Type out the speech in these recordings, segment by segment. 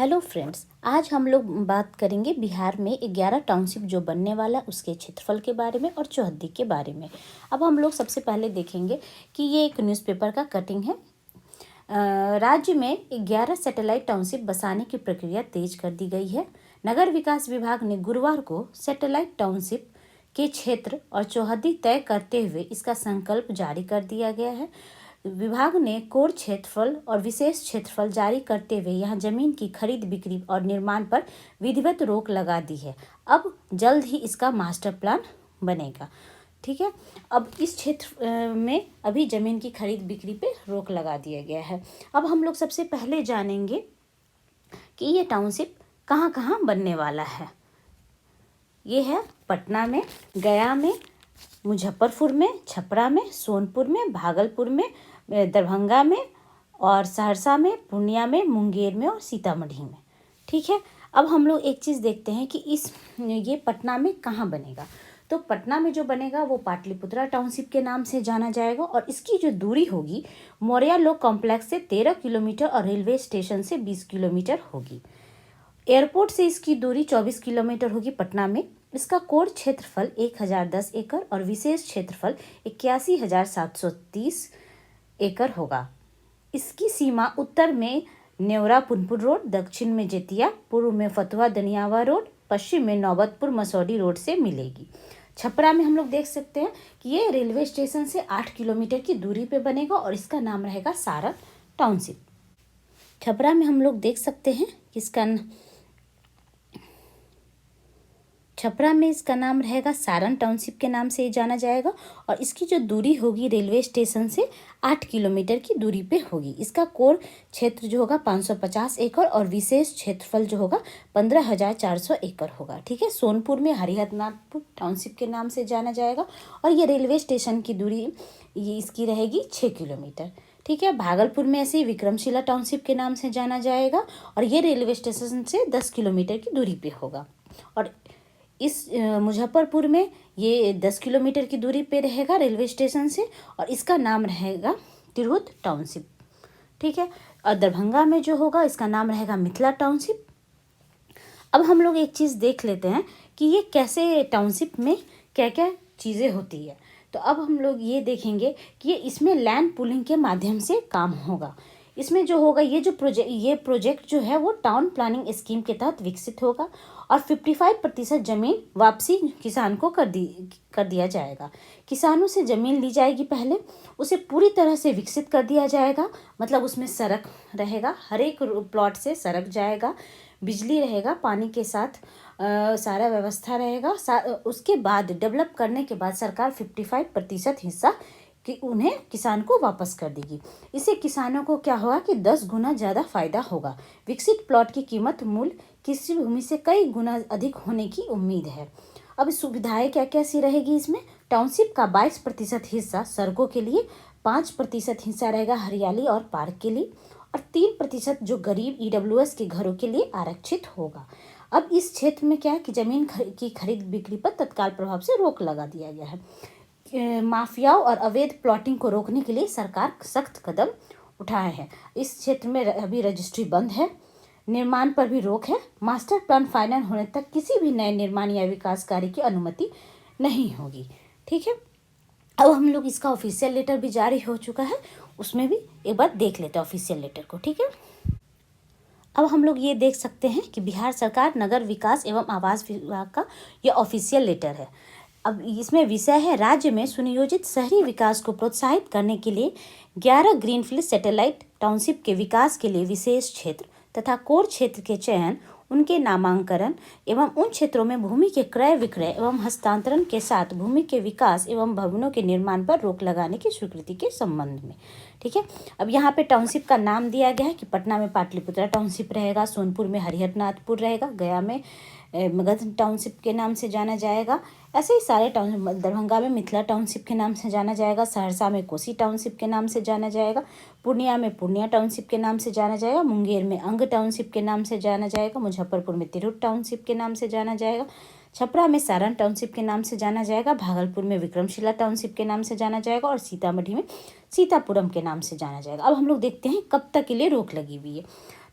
Hello friends, आज हम लोग बात करेंगे बिहार में 11 टाउनशिप जो बनने वाला है उसके क्षेत्रफल के बारे में और चौहद्दी के बारे में। अब हम लोग सबसे पहले देखेंगे कि ये एक न्यूज़पेपर का कटिंग है। राज्य में 11 सैटेलाइट टाउनशिप बसाने की प्रक्रिया तेज कर दी गई है। नगर विकास विभाग ने गुरुवार को सैटेलाइट टाउनशिप के क्षेत्र और चौहद्दी तय करते हुए इसका संकल्प जारी कर दिया गया है। विभाग ने कोर क्षेत्रफल और विशेष क्षेत्रफल जारी करते हुए यहां जमीन की खरीद बिक्री और निर्माण पर विधिवत रोक लगा दी है। अब जल्द ही इसका मास्टर प्लान बनेगा। ठीक है, अब इस क्षेत्र में अभी जमीन की खरीद बिक्री पे रोक लगा दिया गया है। अब हम लोग सबसे पहले जानेंगे कि ये टाउनशिप कहाँ कहाँ बनने वाला है। ये है पटना में, गया में, मुजफ्फरपुर में, छपरा में, सोनपुर में, भागलपुर में, दरभंगा में और सहरसा में, पूर्णिया में, मुंगेर में और सीतामढ़ी में। ठीक है, अब हम लोग एक चीज़ देखते हैं कि ये पटना में कहाँ बनेगा। तो पटना में जो बनेगा वो पाटलिपुत्रा टाउनशिप के नाम से जाना जाएगा और इसकी जो दूरी होगी मौर्या लोक कॉम्प्लेक्स से 13 किलोमीटर और रेलवे स्टेशन से 20 किलोमीटर होगी। एयरपोर्ट से इसकी दूरी 24 किलोमीटर होगी पटना में। इसका कोर क्षेत्रफल 1010 एकड़ और विशेष क्षेत्रफल 81,730 एकड़ होगा। इसकी सीमा उत्तर में नेवरा पुनपुर रोड, दक्षिण में जेतिया, पूर्व में फतुहा दनियावा रोड, पश्चिम में नौबतपुर मसौडी रोड से मिलेगी। छपरा में हम लोग देख सकते हैं कि ये रेलवे स्टेशन से 8 किलोमीटर की दूरी पे बनेगा और इसका नाम रहेगा सारण टाउनशिप। छपरा में हम लोग देख सकते हैं कि छपरा में इसका नाम रहेगा सारण टाउनशिप के नाम से जाना जाएगा और इसकी जो दूरी होगी रेलवे स्टेशन से 8 किलोमीटर की दूरी पे होगी। इसका कोर क्षेत्र जो होगा 550 एकड़ और विशेष क्षेत्रफल जो होगा 15,400 एकड़ होगा। ठीक है, सोनपुर में हरिहरनाथपुर टाउनशिप के नाम से जाना जाएगा और ये रेलवे स्टेशन की दूरी ये इसकी रहेगी 6 किलोमीटर। ठीक है, भागलपुर में ऐसे ही विक्रमशिला टाउनशिप के नाम से जाना जाएगा और ये रेलवे स्टेशन से 10 किलोमीटर की दूरी पे होगा। और इस मुजफ्फरपुर में ये 10 किलोमीटर की दूरी पे रहेगा रेलवे स्टेशन से और इसका नाम रहेगा तिरहुत टाउनशिप। ठीक है, और दरभंगा में जो होगा इसका नाम रहेगा मिथिला टाउनशिप। अब हम लोग एक चीज़ देख लेते हैं कि ये कैसे टाउनशिप में क्या क्या चीज़ें होती है। तो अब हम लोग ये देखेंगे कि ये इसमें लैंड पूलिंग के माध्यम से काम होगा। इसमें जो होगा ये प्रोजेक्ट जो है वो टाउन प्लानिंग स्कीम के तहत विकसित होगा और 55% जमीन वापसी किसान को कर दिया जाएगा। किसानों से ज़मीन ली जाएगी, पहले उसे पूरी तरह से विकसित कर दिया जाएगा। मतलब उसमें सड़क रहेगा, हर एक प्लॉट से सड़क जाएगा, बिजली रहेगा, पानी के साथ सारा व्यवस्था रहेगा। उसके बाद डेवलप करने के बाद सरकार 55% हिस्सा कि उन्हें किसान को वापस कर देगी। इससे किसानों को क्या होगा कि 10 गुना ज़्यादा फायदा होगा। विकसित प्लॉट की कीमत मूल्य किसी भूमि से कई गुना अधिक होने की उम्मीद है। अब सुविधाएं क्या कैसी रहेगी इसमें। टाउनशिप का 22% हिस्सा सड़कों के लिए, 5% हिस्सा रहेगा हरियाली और पार्क के लिए और 3% जो गरीब EWS के घरों के लिए आरक्षित होगा। अब इस क्षेत्र में क्या है कि जमीन की खरीद बिक्री पर तत्काल प्रभाव से रोक लगा दिया गया है। माफियाओं और अवैध प्लॉटिंग को रोकने के लिए सरकार सख्त कदम उठाए हैं। इस क्षेत्र में अभी रजिस्ट्री बंद है, निर्माण पर भी रोक है। मास्टर प्लान फाइनल होने तक किसी भी नए निर्माण या विकास कार्य की अनुमति नहीं होगी। ठीक है, अब हम लोग इसका ऑफिशियल लेटर भी जारी हो चुका है, उसमें भी एक बार देख लेते हैं ऑफिशियल लेटर को। ठीक है, अब हम लोग ये देख सकते हैं कि बिहार सरकार नगर विकास एवं आवास विभाग का ये ऑफिशियल लेटर है। अब इसमें विषय है राज्य में सुनियोजित शहरी विकास को प्रोत्साहित करने के लिए 11 ग्रीनफील्ड सैटेलाइट टाउनशिप के विकास के लिए विशेष क्षेत्र तथा कोर क्षेत्र के चयन, उनके नामांकन एवं उन क्षेत्रों में भूमि के क्रय विक्रय एवं हस्तांतरण के साथ भूमि के विकास एवं भवनों के निर्माण पर रोक लगाने की स्वीकृति के संबंध में। ठीक है, अब यहाँ पे टाउनशिप का नाम दिया गया है कि पटना में पाटलिपुत्रा टाउनशिप रहेगा, सोनपुर में हरिहरनाथपुर रहेगा, गया में मगध टाउनशिप के नाम से जाना जाएगा। ऐसे ही सारे टाउन, दरभंगा में मिथिला टाउनशिप के नाम से जाना जाएगा, सहरसा में कोसी टाउनशिप के नाम से जाना जाएगा, पूर्णिया में पूर्णिया टाउनशिप के नाम से जाना जाएगा, मुंगेर में अंग टाउनशिप के नाम से जाना जाएगा, मुजफ्फरपुर में तिरहुत टाउनशिप के नाम से जाना जाएगा, छपरा में सारण टाउनशिप के नाम से जाना जाएगा, भागलपुर में विक्रमशिला टाउनशिप के नाम से जाना जाएगा और सीतामढ़ी में सीतापुरम के नाम से जाना जाएगा। अब हम लोग देखते हैं कब तक के लिए रोक लगी हुई है।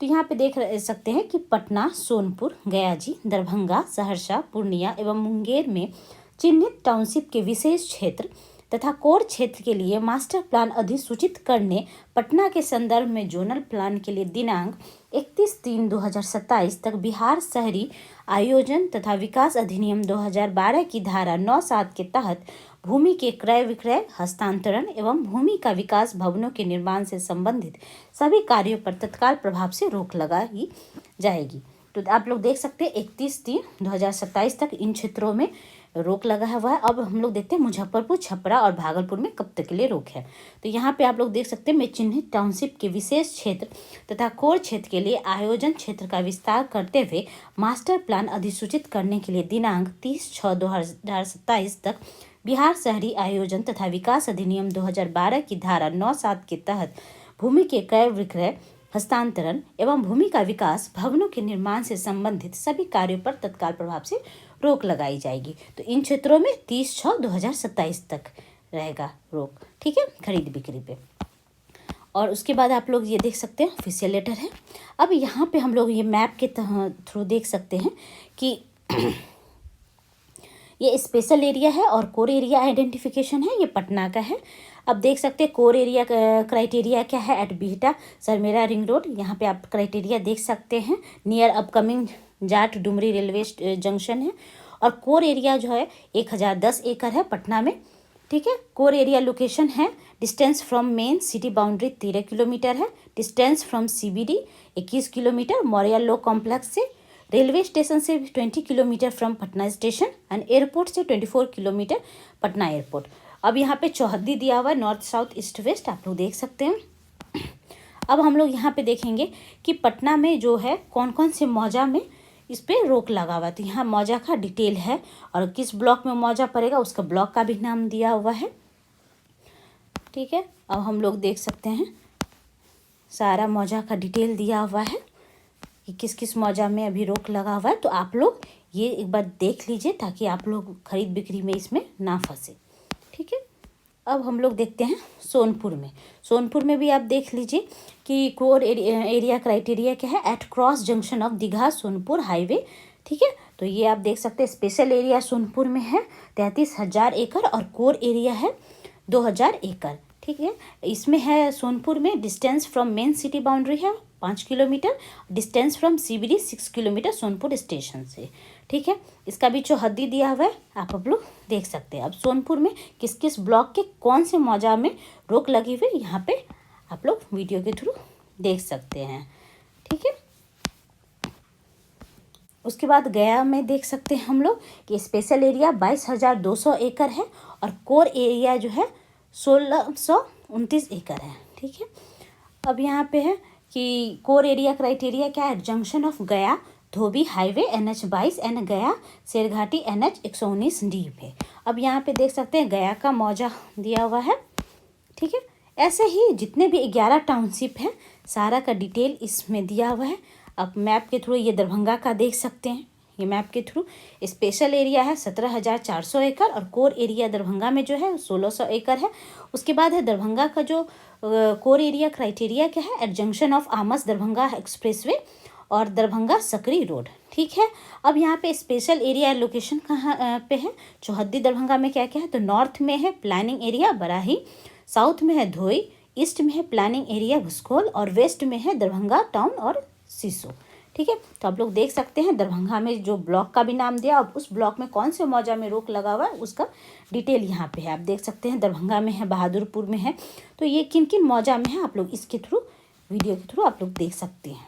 तो यहाँ पे देख सकते हैं कि पटना, सोनपुर, गयाजी, दरभंगा, सहरसा, पूर्णिया एवं मुंगेर में चिन्हित टाउनशिप के विशेष क्षेत्र तथा कोर क्षेत्र के लिए मास्टर प्लान अधिसूचित करने पटना के संदर्भ में जोनल प्लान के लिए दिनांक 31/3/2027 तक बिहार शहरी आयोजन तथा विकास अधिनियम 2012 की धारा 9(7) के तहत भूमि के क्रय विक्रय, हस्तांतरण एवं भूमि का विकास भवनों के निर्माण से संबंधित सभी कार्यों पर तत्काल प्रभाव से रोक लगाई जाएगी। तो आप लोग देख सकते हैं 31/3/2027 तक इन क्षेत्रों में रोक लगा हुआ है। अब हम लोग देखते हैं मुजफ्फरपुर, छपरा और भागलपुर में कब तक के लिए रोक है। तो यहाँ पे आप लोग देख सकते हैं मैं चिन्हित टाउनशिप के विशेष क्षेत्र तथा कोर क्षेत्र के लिए आयोजन क्षेत्र का विस्तार करते हुए मास्टर प्लान अधिसूचित करने के लिए दिनांक 30/6/2027 तक बिहार शहरी आयोजन तथा विकास अधिनियम 2012 की धारा 9(7) के तहत भूमि के क्रय विक्रय, हस्तांतरण एवं भूमि का विकास भवनों के निर्माण से संबंधित सभी कार्यों पर तत्काल प्रभाव से रोक लगाई जाएगी। तो इन क्षेत्रों में 30/6/2027 तक रहेगा रोक, ठीक है, खरीद बिक्री पे। और उसके बाद आप लोग ये देख सकते हैं ऑफिशियल लेटर है। अब यहाँ पे हम लोग ये मैप के थ्रू देख सकते हैं कि ये स्पेशल एरिया है और कोर एरिया आइडेंटिफिकेशन है, ये पटना का है। अब देख सकते हैं कोर एरिया क्राइटेरिया क्या है at Bihta Sarmera ring road. यहाँ पे आप क्राइटेरिया देख सकते हैं, near upcoming Jat Dumri railway junction है। और कोर एरिया जो है 1010 एकड़ है पटना में, ठीक है। कोर एरिया लोकेशन है, distance from main city boundary 13 kilometre है, distance from CBD 21 kilometre, Maurya Lok complex से, रेलवे स्टेशन से 20 kilometre from Patna station and airport से 24 किलोमीटर पटना एयरपोर्ट। अब यहाँ पे चौहद्दी दिया हुआ है, नॉर्थ साउथ ईस्ट वेस्ट, आप लोग देख सकते हैं। अब हम लोग यहाँ पे देखेंगे कि पटना में जो है कौन कौन से मौजा में इस पर रोक लगा हुआ है। तो यहाँ मौजा का डिटेल है और किस ब्लॉक में मौजा पड़ेगा उसका ब्लॉक का भी नाम दिया हुआ है, ठीक है। अब हम लोग देख सकते हैं सारा मौजा का डिटेल दिया हुआ है कि किस किस मौजा में अभी रोक लगा हुआ है। तो आप लोग ये एक बार देख लीजिए ताकि आप लोग खरीद बिक्री में इसमें ना फंसे, ठीक है। अब हम लोग देखते हैं सोनपुर में भी आप देख लीजिए कि कोर एरिया क्राइटेरिया क्या है, at cross junction of Digha Sonpur highway, ठीक है। तो ये आप देख सकते हैं स्पेशल एरिया सोनपुर में है 33,000 एकड़ और कोर एरिया है 2,000 एकड़, ठीक है। इसमें है सोनपुर में distance from main city boundary है 5 kilometre, distance from CBD 6 kilometre Sonpur station से, ठीक है। इसका भी चौहद्दी दिया हुआ है, आप लोग देख सकते हैं। अब सोनपुर में किस किस ब्लॉक के कौन से मौजा में रोक लगी हुई यहाँ पे आप लोग वीडियो के थ्रू देख सकते हैं, ठीक है। उसके बाद गया में देख सकते हैं हम लोग कि स्पेशल एरिया 22,200 एकड़ है और कोर एरिया जो है 1,629 एकड़ है, ठीक है। अब यहाँ पे है कि कोर एरिया क्राइटेरिया क्या है, जंक्शन ऑफ गया धोबी हाईवे NH 22 एंड गया शेरघाटी NH 119D पे। अब यहाँ पे देख सकते हैं गया का मौजा दिया हुआ है, ठीक है। ऐसे ही जितने भी 11 टाउनशिप हैं सारा का डिटेल इसमें दिया हुआ है। अब मैप के थ्रू ये दरभंगा का देख सकते हैं, ये मैप के थ्रू स्पेशल एरिया है 17,400 एकड़ और कोर एरिया दरभंगा में जो है 1,600 एकड़ है। उसके बाद है दरभंगा का जो कोर एरिया क्राइटेरिया क्या है, at junction of Amas Darbhanga expressway और दरभंगा सकरी रोड, ठीक है। अब यहाँ पे स्पेशल एरिया लोकेशन कहाँ पे है, चौहद्दी दरभंगा में क्या क्या है, तो नॉर्थ में है प्लानिंग एरिया बराही, साउथ में है धोई, ईस्ट में है प्लानिंग एरिया भुसकोल और वेस्ट में है दरभंगा टाउन और सीसो, ठीक है। तो आप लोग देख सकते हैं दरभंगा में जो ब्लॉक का भी नाम दिया और उस ब्लॉक में कौन से मौजा में रोक लगा हुआ है उसका डिटेल यहाँ पे है, आप देख सकते हैं। दरभंगा में है, बहादुरपुर में है, तो ये किन किन मौजा में है आप लोग इसके थ्रू वीडियो के थ्रू आप लोग देख सकते हैं,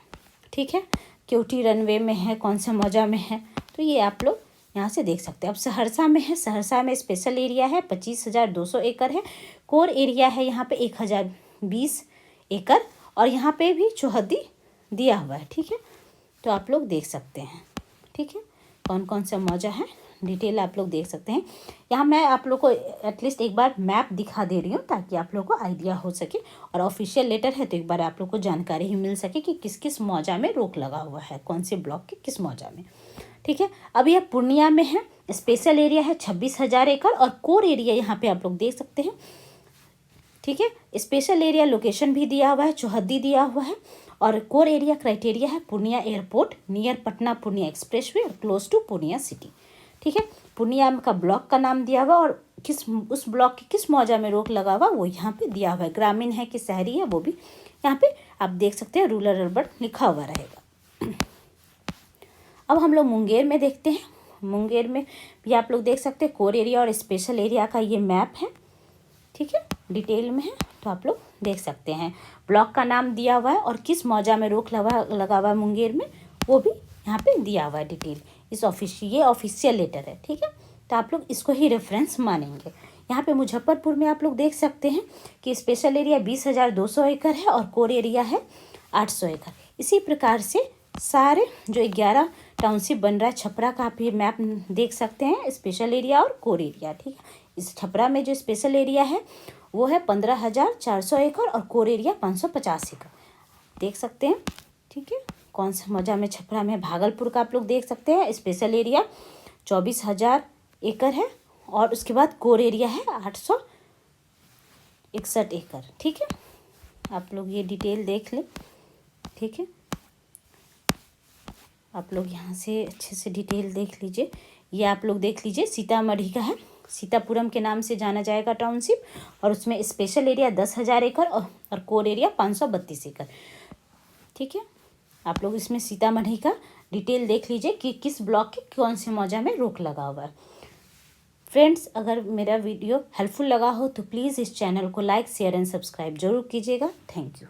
ठीक है। क्योटी रनवे में है, कौन सा मौजा में है, तो ये आप लोग यहाँ से देख सकते हैं। अब सहरसा में है, सहरसा में स्पेशल एरिया है 25,200 एकड़ है, कोर एरिया है यहाँ पे 1,020 एकड़ और यहाँ पे भी चौहद्दी दिया हुआ है, ठीक है। तो आप लोग देख सकते हैं, ठीक है, कौन कौन सा मौजा है डिटेल आप लोग देख सकते हैं। यहाँ मैं आप लोग को एटलीस्ट एक बार मैप दिखा दे रही हूँ ताकि आप लोग को आइडिया हो सके और ऑफिशियल लेटर है तो एक बार आप लोग को जानकारी ही मिल सके कि किस किस मौजा में रोक लगा हुआ है, कौन से ब्लॉक के किस मौजा में, ठीक है। अब यह पूर्णिया में है, स्पेशल एरिया है 26,000 एकड़ और कोर एरिया यहाँ पे आप लोग देख सकते हैं, ठीक है। स्पेशल एरिया लोकेशन भी दिया हुआ है, चौहद्दी दिया हुआ है और कोर एरिया क्राइटेरिया है Purnia airport, near Patna Purnia expressway और क्लोज टू पूर्णिया सिटी। ठीक है, पूर्णिया का ब्लॉक का नाम दिया हुआ और उस ब्लॉक की किस मौजा में रोक लगा हुआ वो यहाँ पे दिया हुआ है। ग्रामीण है कि शहरी है वो भी यहाँ पे आप देख सकते हैं, रूरल अर्बन लिखा हुआ रहेगा। अब हम लोग मुंगेर में देखते हैं। मुंगेर में भी आप लोग देख सकते हैं कोर एरिया और स्पेशल एरिया का ये मैप है। ठीक है, डिटेल में है तो आप लोग देख सकते हैं। ब्लॉक का नाम दिया हुआ है और किस मौजा में रोक लगा हुआ है मुंगेर में वो भी यहाँ पे दिया हुआ है डिटेल। ये ऑफिशियल लेटर है। ठीक है, तो आप लोग इसको ही रेफरेंस मानेंगे। यहाँ पे मुजफ्फरपुर में आप लोग देख सकते हैं कि स्पेशल एरिया 20,200 एकड़ है और कोर एरिया है 800 एकड़। इसी प्रकार से सारे जो 11 टाउनशिप बन रहा है छपरा का आप ये मैप देख सकते हैं, स्पेशल एरिया और कोर एरिया। ठीक है, इस छपरा में जो स्पेशल एरिया है वो है 15,400 एकड़ और कोर एरिया 550 एकड़ देख सकते हैं। ठीक है, कौन सा मौजा में छपरा में, भागलपुर का आप लोग देख सकते हैं स्पेशल एरिया 24,000 एकड़ है और उसके बाद कोर एरिया है 861 एकड़। ठीक है, आप लोग ये डिटेल देख लें। ठीक है, आप लोग यहाँ से अच्छे से डिटेल देख लीजिए। ये आप लोग देख लीजिए सीतामढ़ी का है, सीतापुरम के नाम से जाना जाएगा टाउनशिप और उसमें स्पेशल एरिया 10,000 एकड़ और कोर एरिया 532 एकड़। ठीक है, आप लोग इसमें सीतामढ़ी का डिटेल देख लीजिए कि किस ब्लॉक के कौन से मौजा में रोक लगा हुआ है। फ्रेंड्स, अगर मेरा वीडियो हेल्पफुल लगा हो तो प्लीज़ इस चैनल को लाइक शेयर एंड सब्सक्राइब जरूर कीजिएगा। Thank you.